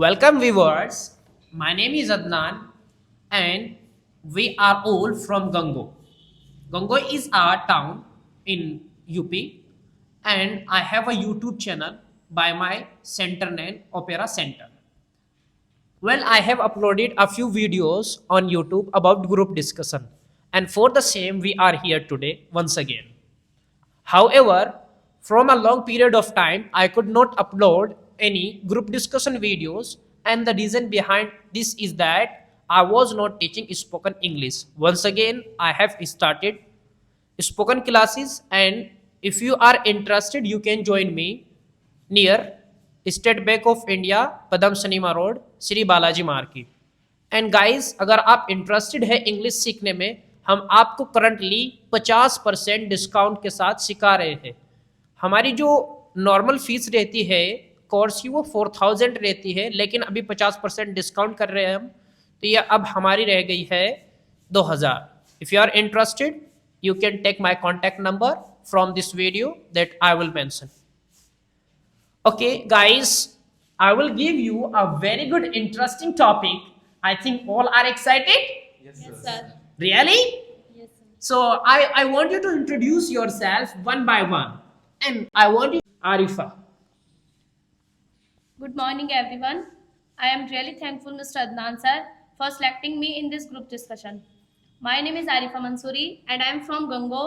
Welcome viewers. My name is Adnan and we are all from Gango. Gango is our town in UP and I have a YouTube channel by my center name Opera Center. Well, I have uploaded a few videos on YouTube about group discussion and for the same we are here today once again. However, from a long period of time, I could not upload any group discussion videos, and the reason behind this is that I was not teaching spoken English. Once again, I have started spoken classes, and if you are interested, you can join me near State Bank of India, Padam Sanima Road, Shri Balaji market. And guys अगर आप interested है English सीखने में हम आपको currently 50% discount के साथ सिखा रहे हैं. हमारी जो नॉर्मल फीस रहती है कोर्स की वो 4000 रहती है लेकिन अभी 50% डिस्काउंट कर रहे हैं हम तो ये अब हमारी रह गई है 2000. If you are interested you can take my contact number from this video that I will mention. Okay guys, I will give you a very good interesting topic. I think all are excited. Yes, sir. Really? Yes, sir. So I want you to introduce yourself one by one and I want you Arifa. Good morning, everyone. I am really thankful, Mr. Adnan sir, for selecting me in this group discussion. My name is Arifa Mansoori and I am from Gango.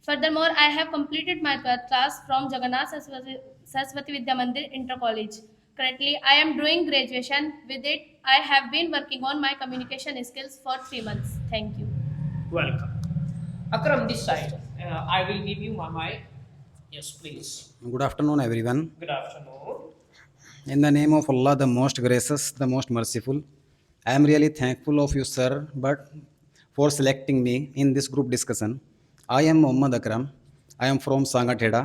Furthermore, I have completed my 12th class from Jagannath Saraswati Vidya Mandir Inter College. Currently, I am doing graduation. With it, I have been working on my communication skills for 3 months. Thank you. Welcome. Akram, this side. I will give you my mic. Yes, please. Good afternoon, everyone. Good afternoon. In the name of Allah, the most gracious, the most merciful, I am really thankful of you, sir, but for selecting me in this group discussion. I am Muhammad Akram. I am from Sangatheda.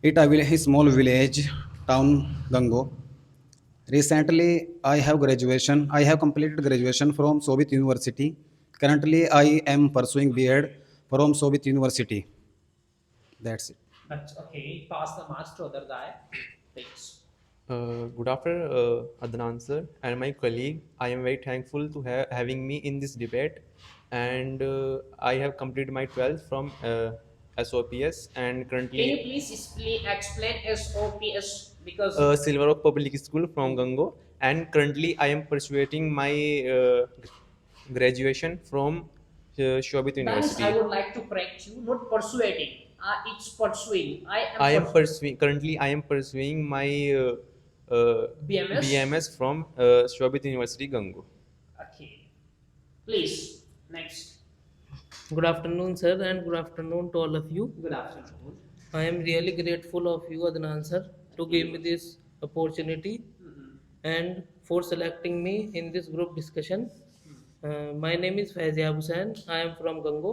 It a small village, town Gango. Recently, I have graduation. I have completed graduation from Sobit University. Currently, I am pursuing B.Ed from Sobit University. That's it. That's okay. Pass the mask to other guy, please. Good afternoon, Adnan sir and my colleague. I am very thankful to having me in this debate, and I have completed my 12th from SOPS and currently Can you please explain SOPS because Silver Oak Public School from Gango, and currently I am pursuing my graduation from Shobit Guys, University. I would like to correct you, not persuading. It's pursuing. I am pursuing currently. I am pursuing my BMS? BMS from Shobit University, Gango. Okay. Please, next. Good afternoon, sir, and good afternoon to all of you. Good afternoon. I am really grateful of you, Adnan sir, to give me this opportunity and for selecting me in this group discussion. My name is Faizia Hussain. I am from Gango,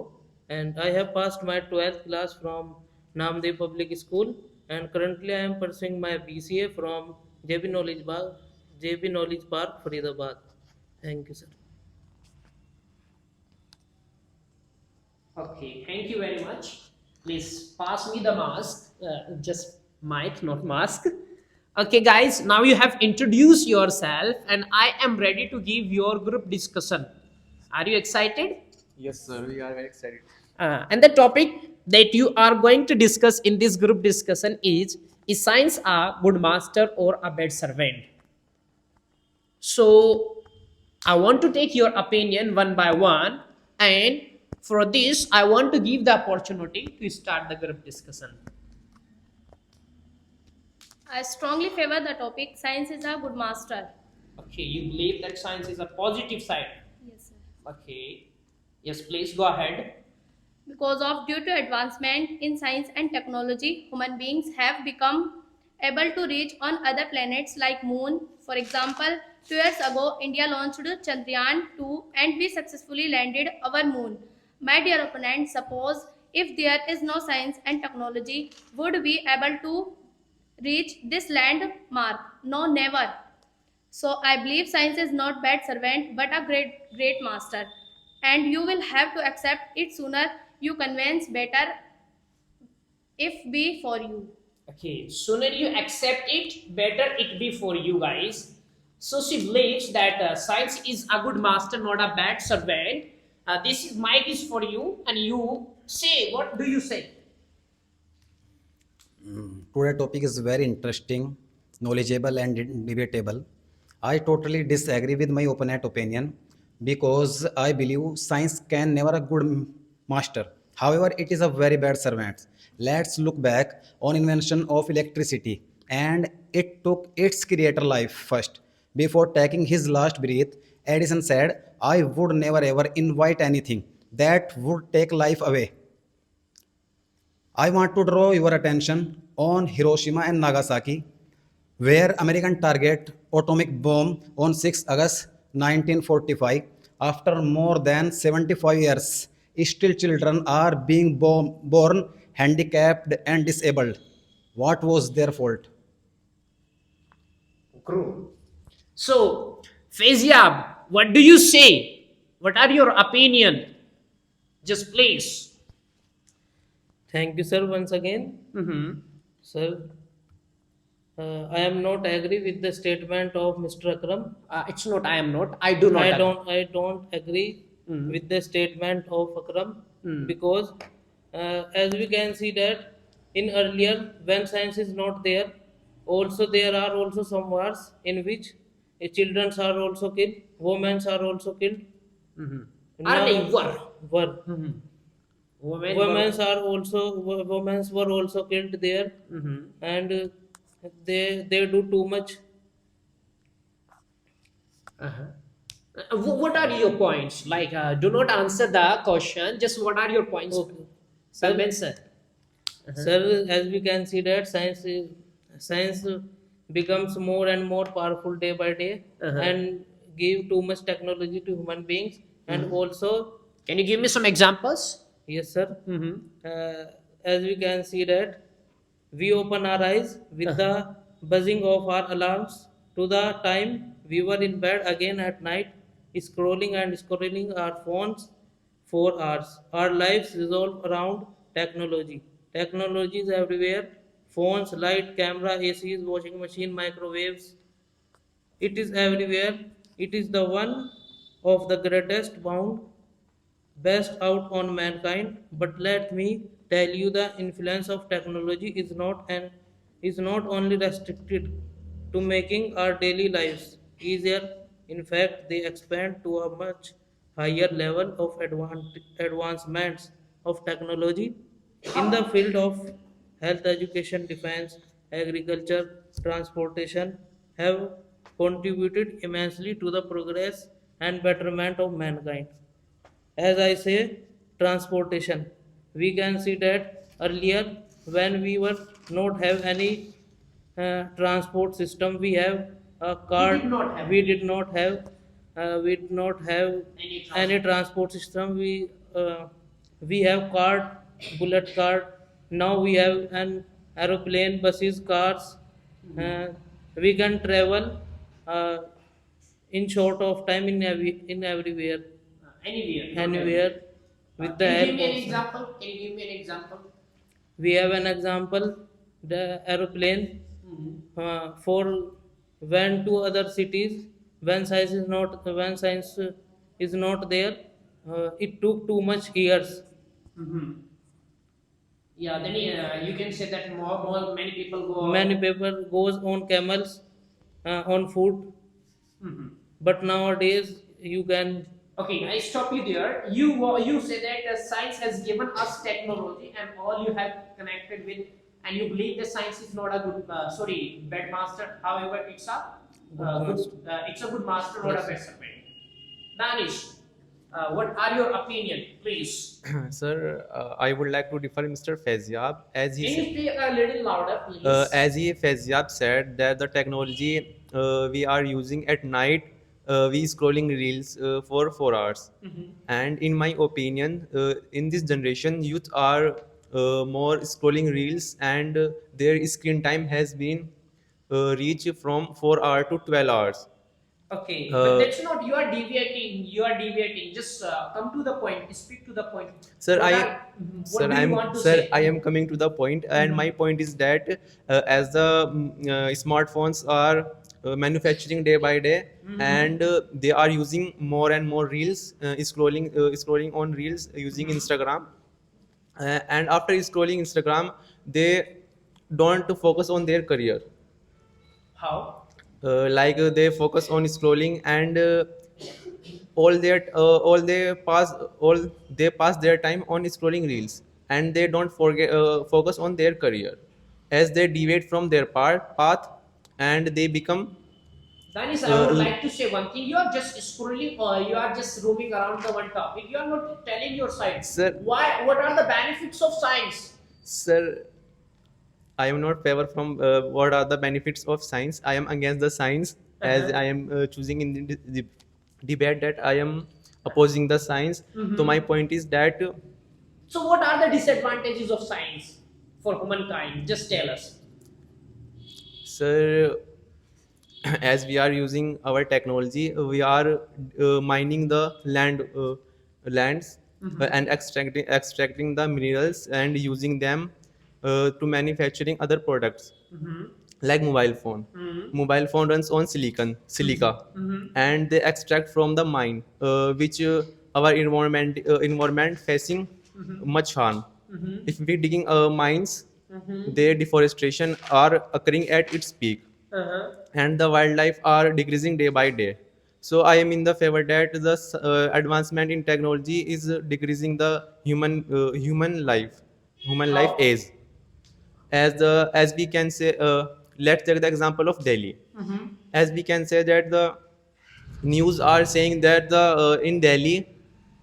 and I have passed my 12th class from Namdev Public School, and currently I am pursuing my BCA from JB Knowledge Park, Faridabad. Thank you, sir. Okay, thank you very much. Please pass me the mask. Just mic, not mask. Okay, guys, now you have introduced yourself, and I am ready to give your group discussion. Are you excited? Yes, sir. We are very excited. And the topic that you are going to discuss in this group discussion is science a good master or a bad servant? So I want to take your opinion one by one, and for this I want to give the opportunity to start the group discussion. I strongly favor the topic science is a good master. Okay, you believe that science is a positive side. Yes, sir. Okay, yes, please go ahead. Because of due to advancement in science and technology, human beings have become able to reach on other planets like moon. For example, 2 years ago, India launched Chandrayaan 2 and we successfully landed our moon. My dear opponent, suppose if there is no science and technology, would we able to reach this landmark? No, never. So I believe science is not bad servant but a great master, and you will have to accept it sooner you convince better if be for you. Okay, sooner you accept it, better it be for you guys. So she believes that science is a good master, not a bad servant. This is mic is for you, and you say what do you say? Today topic is very interesting, knowledgeable and debatable. I totally disagree with my opponent opinion because I believe science can never a good master. However, it is a very bad servant. Let's look back on invention of electricity and it took its creator life first. Before taking his last breath, Edison said, I would never ever invite anything that would take life away. I want to draw your attention on Hiroshima and Nagasaki, where American target atomic bomb on 6 August 1945. After more than 75 years, still children are being born handicapped and disabled. What was their fault? True. So, Faizyab, what do you say? What are your opinion? Just please. Thank you, sir, once again. Mm-hmm. Sir, I am not agree with the statement of Mr. Akram. It's not. I am not. I do not. I don't agree Mhm. with the statement of Akram Mm. because as we can see that in earlier when science is not there, also there are also some wars in which children are also killed, women are also killed. Mm-hmm. Are Now, they were? were Mm-hmm. Women. women are also women were also killed there, Mm-hmm. and they do too much. Uh-huh. What are your points? Like, do not answer the question. Just what are your points? Okay. Salman sir. Sir, as we can see that science becomes more and more powerful day by day, Uh-huh. and give too much technology to human beings, and also Can you give me some examples? yes, sir. Mm-hmm. As we can see that we open our eyes with the buzzing of our alarms to the time we were in bed again at night, scrolling our phones for hours. Our lives revolve around technology. Technology is everywhere. Phones, light, camera, ACs, washing machine, microwaves. It is everywhere. It is the one of the greatest bound best out on mankind. But let me tell you, the influence of technology is not only restricted to making our daily lives easier. In fact, they expand to a much higher level of advancements of technology in the field of health, education, defense, agriculture, transportation have contributed immensely to the progress and betterment of mankind. As I say, transportation. We can see that earlier when we were not have any transport system, we have a car. We did not have any transport system. We have cart, bullet cart. Now we have an aeroplane, buses, cars. Uh, we can travel uh, in short of time in everywhere, Anywhere. anywhere with the Can you help give me an of science. example? Can you give me an example? We have an example, the aeroplane for went to other cities when science is not there. It took too much years. Mm-hmm. Yeah, then you can say that many people go. Many people goes on camels, on foot, Mhm. but nowadays you can. Okay, I stop you there. You say that science has given us technology, and all you have connected with, and you believe that science is not a good, bad master. However, it's a Master. it's a good master, not a Yes. bad servant. Danish, what are your opinion, please? Sir, I would like to differ Mr. Faizyab Can you speak a little louder, please? as he Faizyab said that the technology we are using at night, we scrolling reels for 4 hours. And in my opinion, in this generation, youth are more scrolling reels, and their screen time has been reached from 4 hours to 12 hours. Okay, Uh, but that's not. You are deviating. You are deviating. Just come to the point. Speak to the point. Sir, What I, are, sir, what do you want to sir, say? I am coming to the point, and my point is that as the smartphones are manufacturing day by day, and they are using more and more reels, scrolling on reels using Instagram, and after scrolling Instagram, they don't focus on their career. How? They focus on scrolling, and all they pass their time on scrolling reels, and they don't forget focus on their career, as they deviate from their path, and they become Danis, I would uh, like to say one thing. You are just scrolling or you are just roaming around the one topic. You are not telling your side. sir. Why? What are the benefits of science? Sir, I am not favor from what are the benefits of science. I am against the science, as I am choosing in the debate that I am opposing the science. So my point is that, So, what are the disadvantages of science for humankind? Just tell us. sir, as we are using our technology, we are mining the lands, and extracting the minerals and using them to manufacturing other products, like mobile phone runs on silica, and they extract from the mine, which our environment facing much harm. If we digging mines, their deforestation are occurring at its peak, and the wildlife are decreasing day by day. So I am in the favor that the advancement in technology is decreasing the human life How? age. As we can say, let's take the example of Delhi. As we can say that the news are saying that the in Delhi,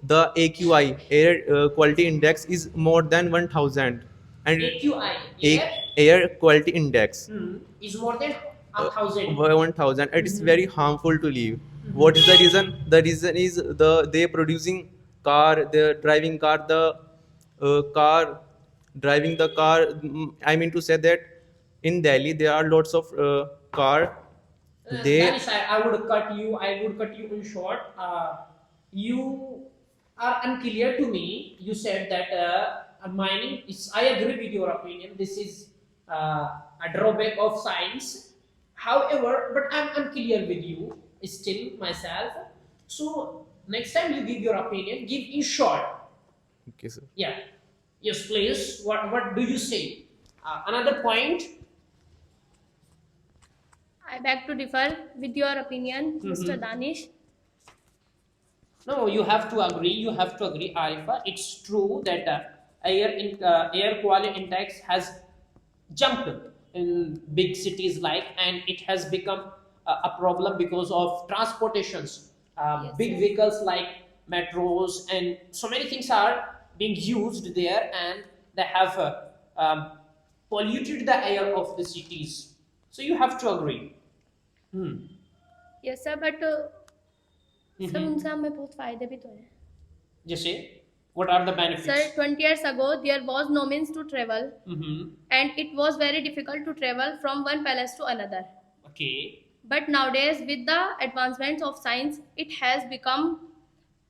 the AQI, air quality index, is more than 1000, and AQI, a- air quality index, is more than uh, 1,000. 1000, it is very harmful to live. What is the reason? The reason is they producing car, the driving car, the car driving the car. I mean to say that in Delhi there are lots of car. They Danish, I would cut you. I would cut you in short. You are unclear to me. You said that mining is. I agree with your opinion. This is a drawback of science. However, but I'm unclear with you still myself. So next time you give your opinion, give in short. okay, sir. Yeah. Yes, please. What do you say? Another point. I beg to differ with your opinion, Mr. Danish. No, you have to agree. You have to agree, Arifa. It's true that air quality index has jumped in big cities and it has become a problem because of transportations. Yes, Big yes. vehicles like metros and so many things are being used there, and they have polluted the air of the cities. So you have to agree. Yes, sir, but sir उनसे हमें बहुत फायदे भी तो हैं. Jesse, what are the benefits? Sir, 20 years ago there was no means to travel, Mm-hmm. and it was very difficult to travel from one palace to another. Okay. But nowadays, with the advancements of science, it has become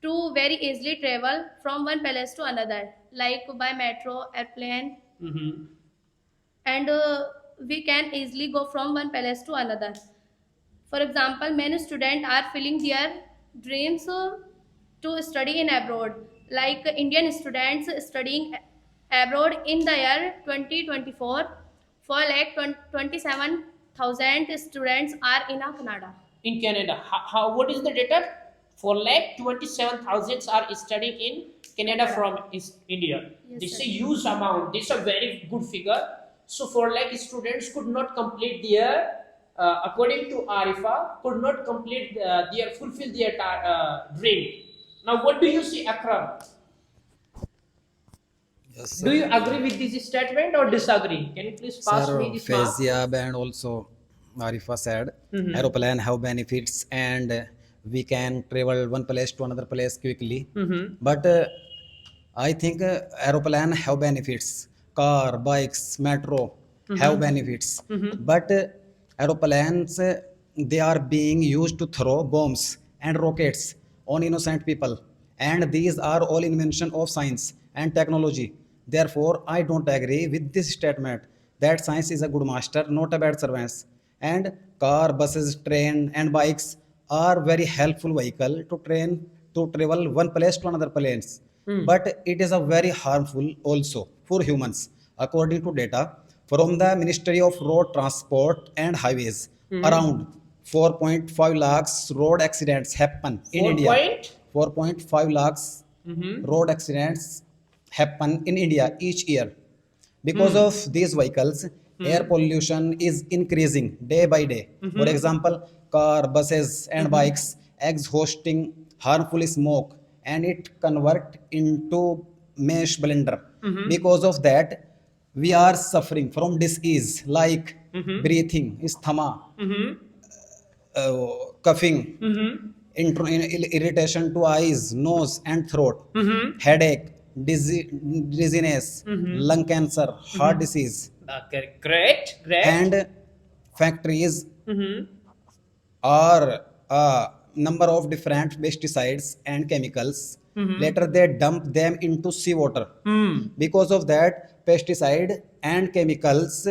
to very easily travel from one palace to another, like by metro, airplane, Mm-hmm. and we can easily go from one palace to another. For example, many students are filling their dreams to study in abroad, like Indian students studying abroad in the year 2024. For like 27,000 students are in Canada. In Canada, what is the data? For like 27,000 are studying in Canada from India. Yes, This is sir. a huge amount. This is a very good figure. So for like students could not complete their, according to Arifa, could not complete their fulfill their dream. Now, what do you see, Akram? Yes, Do you agree with this statement or disagree? Can you please pass Sir, me this mark? Faizyab and also Arifa said aeroplane have benefits, and we can travel one place to another place quickly. But I think aeroplane have benefits. Car, bikes, metro have benefits. But aeroplanes they are being used to throw bombs and rockets on innocent people. And these are all invention of science and technology. Therefore, I don't agree with this statement that science is a good master, not a bad servant. And car, buses, train, and bikes are very helpful vehicle to train to travel one place to another place. But it is a very harmful also for humans, according to data from the Ministry of Road Transport and Highways. Around 4.5 lakhs road accidents happen in 4 India. point? 4.5 lakhs road accidents happen in India each year. Because of these vehicles, air pollution is increasing day by day. For example, car, buses, and bikes exhausting harmful smoke, and it convert into mesh blender. Because of that, we are suffering from disease like breathing, asthma, coughing, irritation to eyes, nose, and throat, headache, dizziness, lung cancer, heart disease, Okay, great, great. and factories are a number of different pesticides and chemicals. Later, they dump them into seawater. Because of that pesticide and chemicals,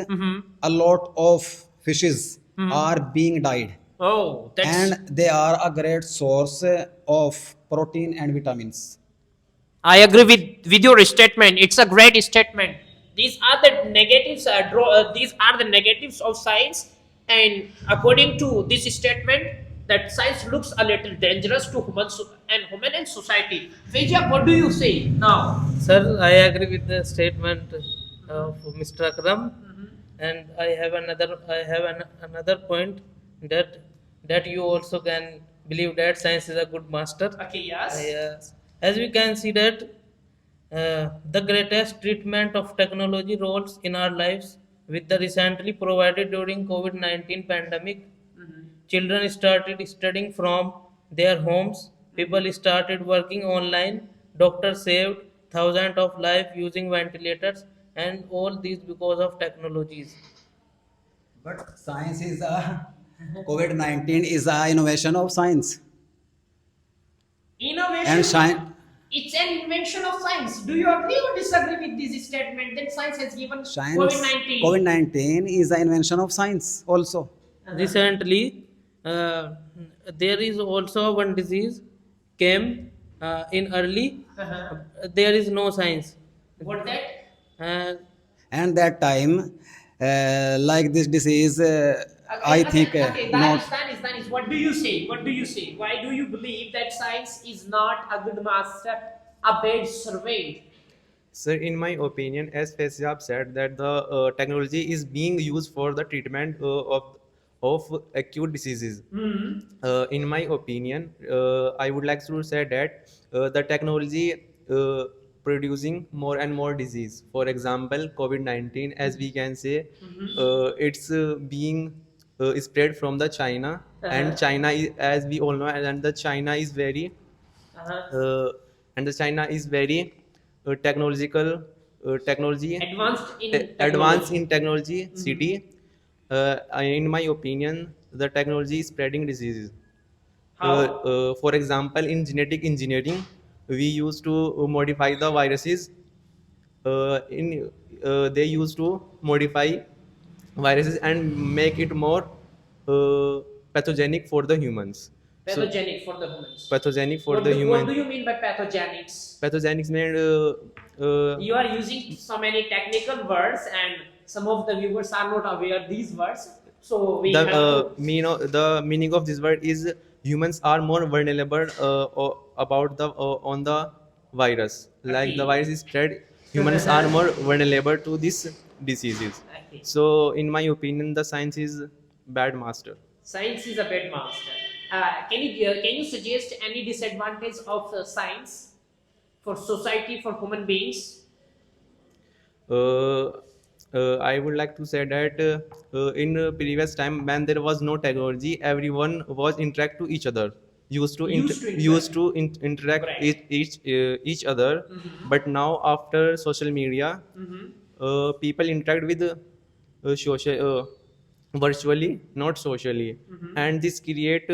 a lot of fishes are being died, Oh, that's. and they are a great source of protein and vitamins. I agree with your statement. It's a great statement. These are the negatives. These are the negatives of science, and according to this statement, that science looks a little dangerous to human and society. Faiza, what do you say now? Sir, I agree with the statement of Mr. Akram, and I have another point that you also can believe that science is a good master. Okay, yes. Yes. As we can see that the greatest treatment of technology roles in our lives with the recently provided during COVID-19 pandemic. Children started studying from their homes. People started working online. Doctors saved thousands of lives using ventilators, and all these because of technologies. But science is a COVID-19 is a innovation of science Innovation. and science. It's an invention of science. Do you agree or disagree with this statement that science has given Science COVID-19? COVID-19 is an invention of science also. Recently, there is also one disease came in early. There is no science. What that? Uh, And that time, like this disease, I think okay, not. Danis, what do you say? What do you say? Why do you believe that science is not a good master, a bad servant? Sir, in my opinion, as Faisal said, that the technology is being used for the treatment of acute diseases. In my opinion, I would like to say that the technology producing more and more disease. For example, COVID-19, as we can say, it's being spread from the China, and China, is, as we all know, and the China is very uh, and the China is very technology advanced in technology city. In my opinion, the technology is spreading diseases. How? For example, in genetic engineering, we used to modify the viruses. They used to modify viruses and make it more pathogenic for the humans. So, Pathogenic for the humans. pathogenic for What the do human. you mean by pathogenics? Pathogenics mean You are using so many technical words, and some of the viewers are not aware these words. So we have to. the meaning of this word is humans are more vulnerable about the on the virus. Like the Okay. virus is spread, humans are more vulnerable to these diseases. Okay. So, in my opinion, the science is bad master. Science is a bad master. Can you suggest any disadvantage of science for society, for human beings? uh, I would like to say that in previous time when there was no technology, everyone was interact to each other, used to interact Right. each other. But now after social media, people interact with social virtually, not socially, and this create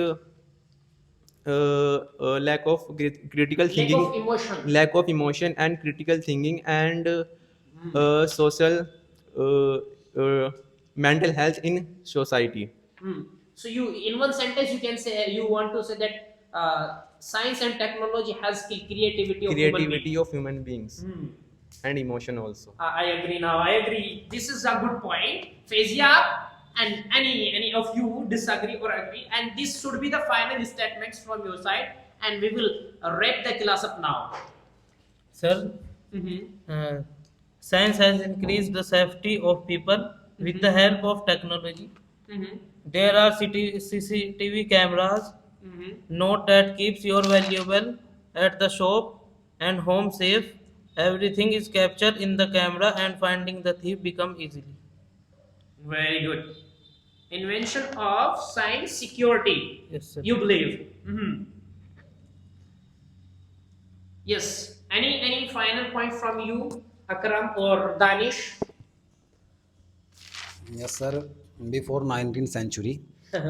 lack of critical Lack thinking, of emotion. lack of emotion and critical thinking, and social uh, uh, mental health in society. So you, in one sentence, you can say, you want to say that science and technology has killed creativity of human being. Creativity of human beings and emotion also. I agree now. I agree. This is a good point. Fazia and any of you disagree or agree, and this should be the final statements from your side, and we will wrap the class up now. Sir, uh, science has increased the safety of people with the help of technology. There are CCTV cameras. Note that keeps your valuable at the shop and home safe. Everything is captured in the camera and finding the thief become easily. Very good. Invention of science security. Yes, sir. You believe? Yes. Any final point from you, Akram or Danish? Yes, sir. Before 19th century,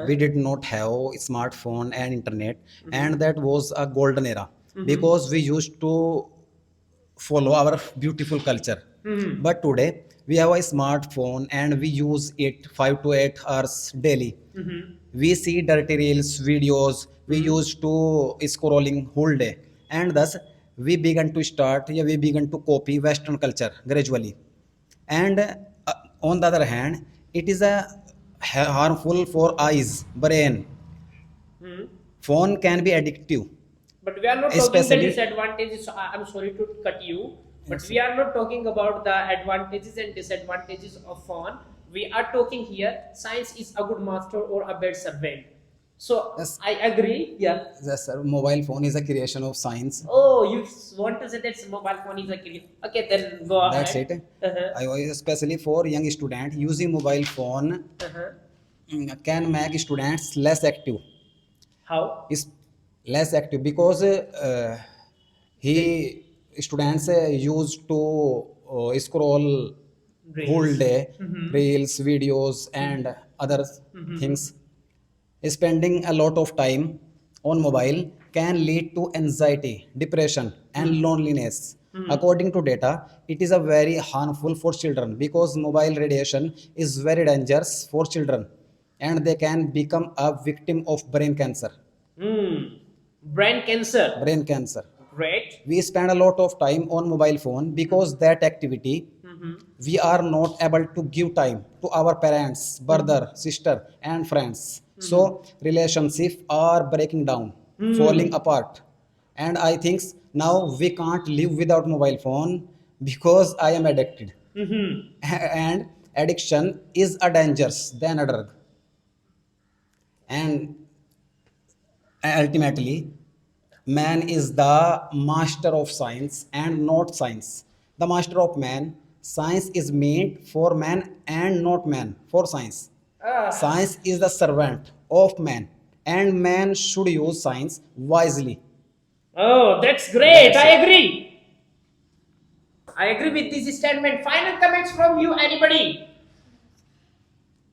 we did not have smartphone and internet, and that was a golden era because we used to follow our beautiful culture. But today, we have a smartphone and we use it 5 to 8 hours daily. We see dirty reels, videos. We used to scrolling whole day, and thus we began to copy Western culture gradually. And on the other hand, it is a harmful for eyes, brain. Phone can be addictive, But we are not talking the especially. disadvantages. I'm sorry to cut you, but we are not talking about the advantages and disadvantages of phone. We are talking here. Science is a good master or a bad servant. So Yes. I agree. Yeah. Yes, sir. Mobile phone is a creation of science. Oh, you want to say that mobile phone is a creation? Okay, then go ahead. That's it. Uh-huh. I always, especially for young student, using mobile phone Uh-huh. can make students less active. How? Is less active because he students used to scroll Reels. whole day, reels, videos, and other things. Spending a lot of time on mobile can lead to anxiety, depression, and loneliness. According to data, it is a very harmful for children because mobile radiation is very dangerous for children, and they can become a victim of brain cancer. Brain cancer. Brain cancer. Great. We spend a lot of time on mobile phone because that activity we are not able to give time to our parents, brother, sister, and friends. So relationships are breaking down, falling apart. And I think now we can't live without mobile phone because I am addicted. And addiction is a dangerous than a drug. And ultimately, man is the master of science and not science. The master of man, science is meant for man and not man for science. Science is the servant of man, and man should use science wisely. Oh, that's great. That's I it. agree. I agree with this statement. Final comments from you, anybody?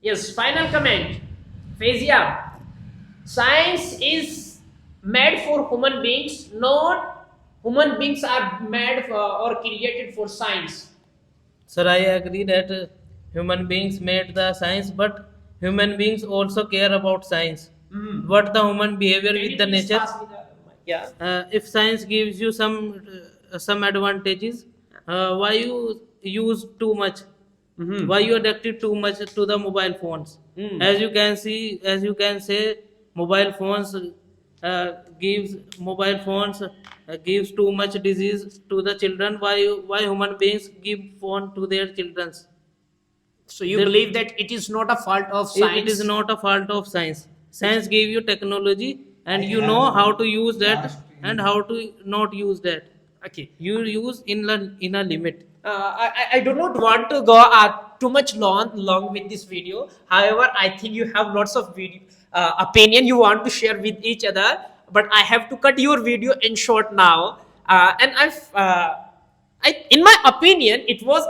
Yes, final comment. Fazia, science is made for human beings, not human beings are made for, or created for science. Sir, I agree that human beings made the science, but human beings also care about science. What the human behavior Can you with the please nature? pass me the mic? Yeah. If science gives you some advantages, why you use too much? Why you addicted too much to the mobile phones? As you can see, as you can say, mobile phones gives too much disease to the children. Why human beings give phone to their children? So you There- believe that it is not a fault of It science? is not a fault of science. Science gave you technology, and you know how to use that and how to not use that. Okay. You use in a limit. I do not want to go too much long with this video. However, I think you have lots of video opinion you want to share with each other. But I have to cut your video in short now. And in my opinion, it was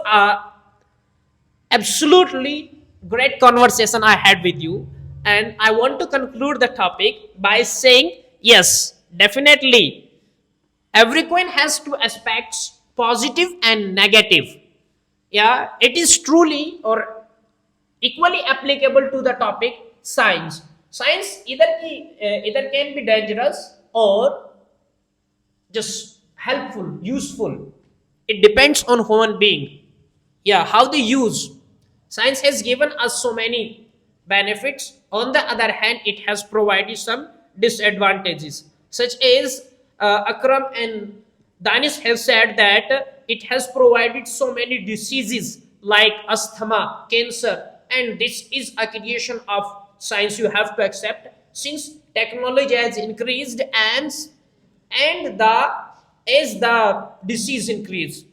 absolutely great conversation I had with you, and I want to conclude the topic by saying yes, definitely every coin has two aspects, positive and negative. Yeah, it is truly or equally applicable to the topic science. Science either can be dangerous or just helpful, useful. It depends on human being. Yeah, how they use. Science has given us so many benefits. On the other hand, it has provided some disadvantages, such as Akram and Danish have said that it has provided so many diseases like asthma, cancer, and this is a creation of science. You have to accept, since technology has increased and the as the disease increase.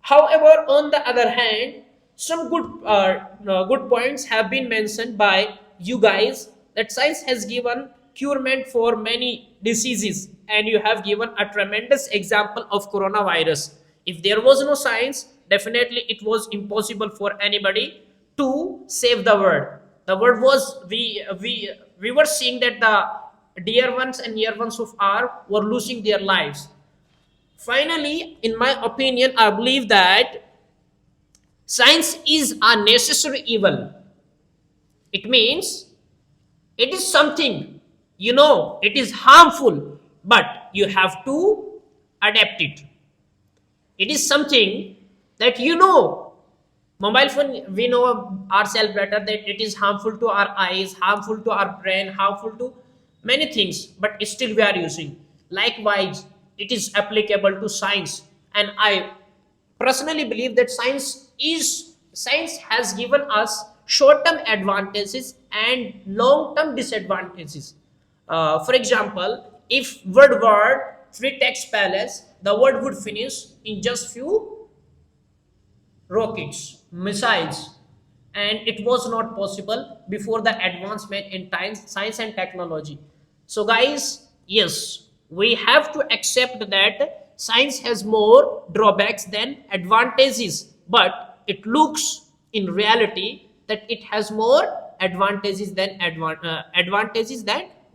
However, on the other hand, some good points have been mentioned by you guys, that science has given curement for many diseases, and you have given a tremendous example of coronavirus. If there was no science, definitely it was impossible for anybody to save the world. The world was we were seeing that the dear ones and near ones of our were losing their lives. Finally, in my opinion, I believe that science is a necessary evil. It means it is something, it is harmful, but you have to adapt it. It is something that mobile phone, we know ourselves better that it is harmful to our eyes, harmful to our brain, harmful to many things, but still we are using. Likewise, it is applicable to science, and I personally believe that science has given us short-term advantages and long-term disadvantages. For example, if world war three takes place, the world would finish in just few rockets, missiles, and it was not possible before the advancement in science and technology. So, guys, yes, we have to accept that science has more drawbacks than advantages, but it looks in reality that it has more advantages than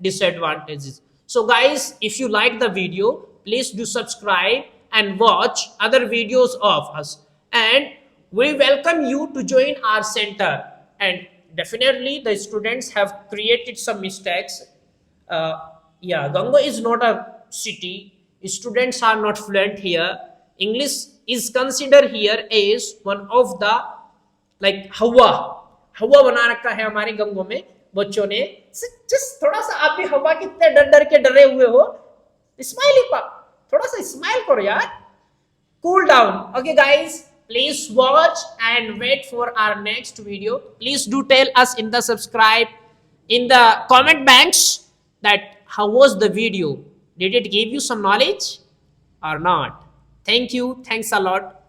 disadvantages. So, guys, if you like the video, please do subscribe and watch other videos of us, and we welcome you to join our center. And definitely the students have created some mistakes. Yeah, Gango is not a city, students are not fluent here. English is considered here as one of the, like, हवा बना रखा है हमारे गंगों में बच्चों ने. Just थोड़ा सा आप भी हवा कितने डर डर के डरे हुए हो, स्माइल ही थोड़ा सा स्माइल करो यार, cool down. Okay, guys, please watch and wait for our next video. Please do tell us in the subscribe, in the comment banks, that how was the video? Did it give you some knowledge or not? Thank you. Thanks a lot.